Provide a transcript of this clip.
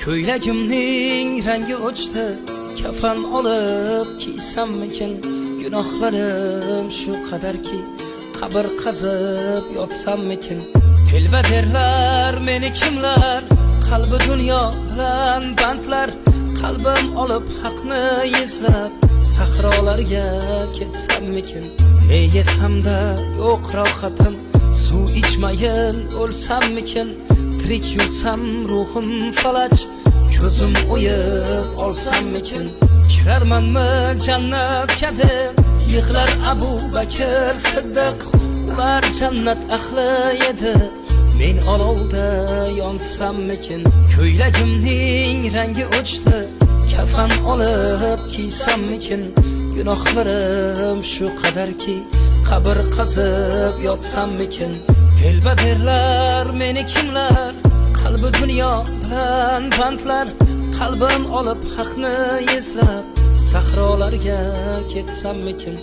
Ko'ylagimning rangi o'chdi, kafan olib kiysammikin? Gunohlarim shu qadarki, qabr qazib yotsammikin? Telba derlar meni kimlar, qalbi dunyo bilan bandlar. Qalbim olib haqni izlab, sahrolarga ketsammikin? Ne yesamda yo'q rohatim, suv ichmayin o'lsammikin? Tirik yursam ruhim falaj, ko'zim o'yib olsammikin? Kirarmanmi jannatga deb, yig'lar Abu Bakr Siddiq. Ular jannat ahli edi, men olovda yonsammikin? Ko'ylagimning rangi o'chdi, kafan olib kiysammikin? Gunohlarim shu qadarki, qabr qazib yotsammikin? Telba derlar meni kimlar, qalbi dunyo bilan bandlar. Qalbim olib haqni izlab, sahrolarga ketsammikin?